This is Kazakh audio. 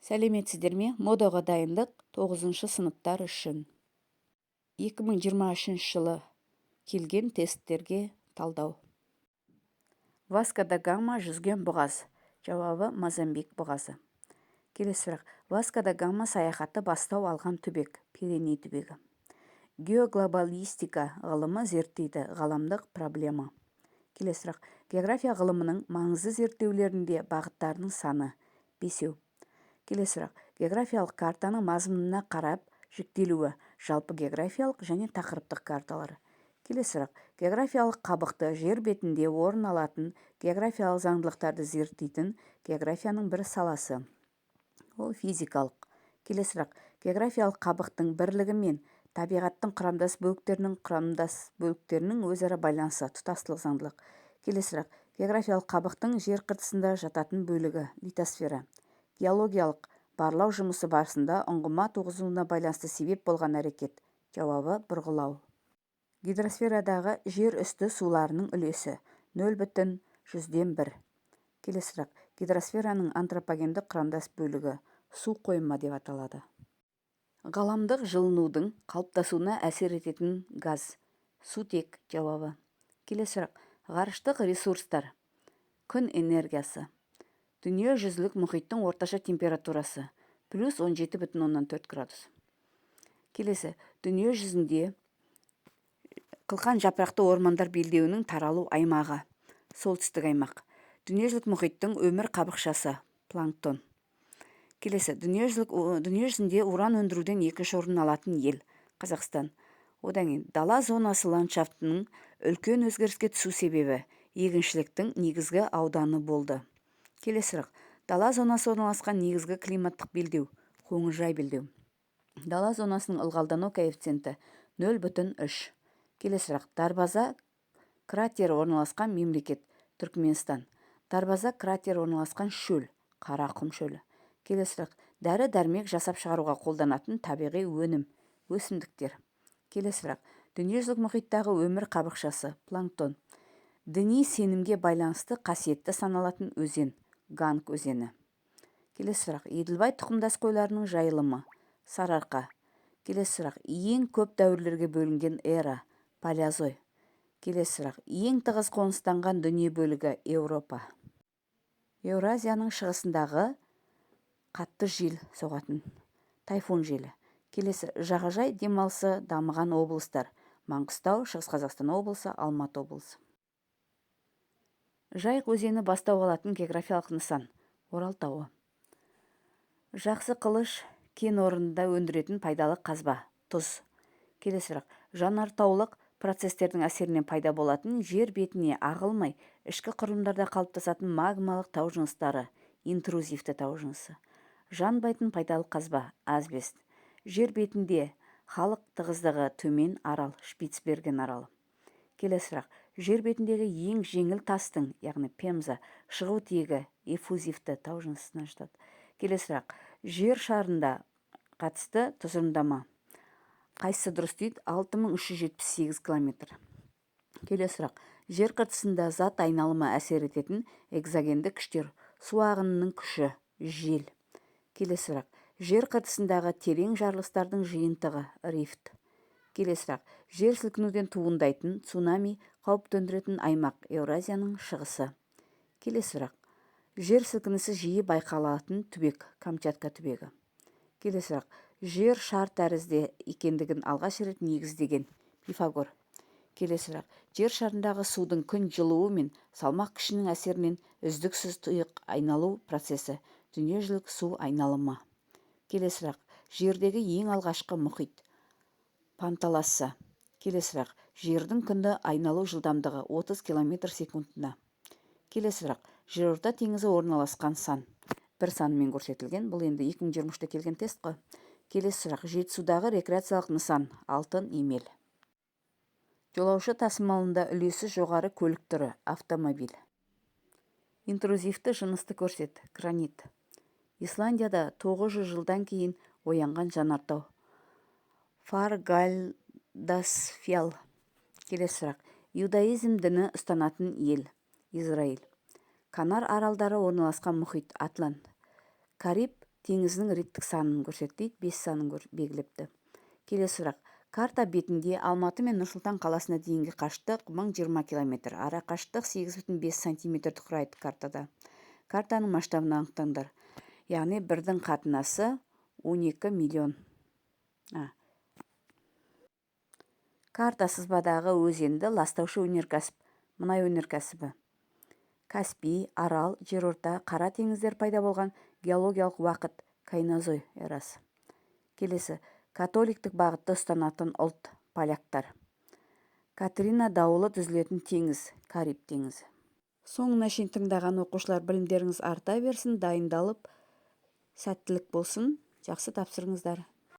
Сәлеметсіздер ме? Модаға дайындық 9 сыныптар үшін. 2023 жылы келген тесттерге талдау. Васко да Гама жүзген бұғаз. Жауабы Мозамбик бұғазы. Келесі сұрақ. Васко да Гама саяхаты бастау алған түбек, Пиреней түбегі. Геоглобалистика ғылымы зерттейді ғаламдық проблема. Келесі сұрақ. География ғылымының маңызды зерттеулерінде бағыттарының саны 5. Келесі сұрақ. Географиялық картаның мазмұнына қарап жіктелуі жалпы географиялық және тақырыптық карталары. Келесі сұрақ. Географиялық қабықты жер бетінде орын алатын географиялық заңдылықтарды зерттейтін географияның бір саласы. Ол физикалық. Келесі сұрақ. Географиялық қабықтың бірлігі мен табиғаттың құрамдас бөліктерінің өзара байланысы, тұтастылық заңдылық. Келесі сұрақ. Географиялық қабықтың жер қыртысында жататын бөлігі, литосфера. Геологиялық барлау жұмысы барысында ұңғыма туғызуына байланысты себеп болған әрекет. Жауабы бұрғылау. Гидросферадағы жер үсті суларының үлесі 0,1. Келесі сұрақ. Гидросфераның антропогендік құрамдас бөлігі су қойма деп аталады. Ғаламдық жылынудың қалыптасуына әсер ететін газ. Сутек. Жауабы. Келесі сұрақ. Ғарыштық ресурстар. Күн энергиясы. Дүние жүзілік мұхиттың орташа температурасы плюс 17,4 градус. Келесі. Дүние жүзінде қылқан жапырақты ормандар белдеуінің таралу аймағы. Солтүстік аймақ. Дүниежүзілік мұхиттың өмір қабықшасы. Планктон. Келесі. Дүние жүзінде уран өндіруден екінші орын алатын ел. Қазақстан. Одан кейін дала зонасы ландшафтының үлкен өзгеріске түсу себебі егіншіліктің негізгі ауданы болды. Келесі сұрақ. Дала зонасы орналасқан негізгі климаттық белдеу. Қоңыржай белдеу. Дала зонасының ылғалдану коэффициенті 0,3. Келесі сұрақ. Дарбаза кратері орналасқан мемлекет. Түркменстан. Дарбаза кратері орналасқан шөл. Қарақұм шөлі. Келесі сұрақ. Дәрі-дәрмек жасап шығаруға қолданатын табиғи өнім. Өсімдіктер. Келесі сұрақ. Дүниежүзілік мұхиттағы өмір қабықшасы. Планктон. Діни сенімге байланысты қасиетті саналатын өзен. Ганг өзені. Келесі сұрақ. Еділбай тұқымдас қойларының жайылымы. Сарыарқа. Келесі сұрақ. Ең көп дәуірлерге бөлінген эра. Палеозой. Келесі сұрақ. Ең тығыз қоныстанған дүние бөлігі. Еуропа. Еуразияның шығысындағы қатты жел соғатын. Тайфун желі. Келесі. Жағажай демалысы дамыған облыстар. Маңғыстау, Шығыс Қазақстан облысы, Алматы облысы. Жайық өзені бастау алатын географиялық нысан. Орал тауы. Жақсы қылыш кен орнында өндіретін пайдалы қазба. Тұз. Келесі сұрақ. Жанартаулық процестердің әсерінен пайда болатын жер бетіне ағылмай ішкі құрылымдарда қалыптасатын магмалық тау жыныстары. Интрузивті тау жынысы. Жанбайтын пайдалы қазба. Асбест. Жер бетінде халық тығыздығы төмен арал. Шпицберген аралы. Келесі сұрақ. Жер бетіндегі ең жеңіл тастың, яғни пемза, шығу тиегі эффузивті тау жынысына жатады. Келесі сұрақ. Жер шарында қатысты тұжырымдама. Қайсысы дұрыс дейді? 6378 километр. Келесі сұрақ. Жер қыртысында зат айналымы әсер ететін экзогенді күштер. Су ағынының күші. Жел. Келесі сұрақ. Жер қыртысындағы терең жарылыстардың жиынтығы. Рифт. Келесі сұрақ. Жер сілкінуден туындайтын цунами қауіп төндіретін аймақ. Еуразияның шығысы. Келесі сұрақ. Жер сілкінісі жиі байқалатын түбек. Камчатка түбегі. Келесі сұрақ. Жер шар тәрізді екендігін алғаш рет негіздеген. Пифагор. Келесі сұрақ. Жер шарындағы судың күн жылуы мен салмақ күшінің әсерінен үздіксіз тұйық айналу процесі. Дүниежүзілік су айналымы. Келесі сұрақ. Жердегі ең алғашқы мұхит. Панталасы. Келесі сұрақ. Жердің күнді айналу жылдамдығы 30 км секундына. Келесі сұрақ. Жерорта теңізі орналасқан сан. Бір санымен көрсетілген. Бұл енді 2023-те келген тест қой. Келесі сұрақ. Жетісудағы рекреациялық нысан. Алтын емел. Жолаушы тасымалында үлесі жоғары көлік түрі. Автомобиль. Интрузивті жынысты көрсет. Гранит. Исландияда 900 жылдан кейін оянған жанартау. Фаргальдасфjall. Келесі сұрақ. Иудаизм діні ұстанатын ел. Израиль. Канар аралдары орналасқан мұхит. Атлант. Кариб теңізінің реттік санын көрсетеді, 5 санын белгілепті. Келесі сұрақ. Карта бетінде Алматы мен Нұр-Сұлтан қаласына дейінгі қашықтық 1020 км. Ара қашықтық 8,5 см құрайды картада. Картаның масштабын анықтаңдар. Яғни бірдің қатынасы 12 миллион. Карта сызбадағы өзенді ластаушы өнеркәсіп, мұнай өнеркәсібі. Каспий, Арал, жерорта, Қара теңіздер пайда болған геологиялық уақыт, Кайнозой эрасы. Келесі. Католиктік бағытты ұстанатын ұлт, поляктар. Катрина дауылы түзілетін теңіз, Кариб теңізі. Соңына шейін тыңдаған оқушылар білімдеріңіз арта берсін, дайындалып, сәттілік болсын, жақсы тапсырыңыздар.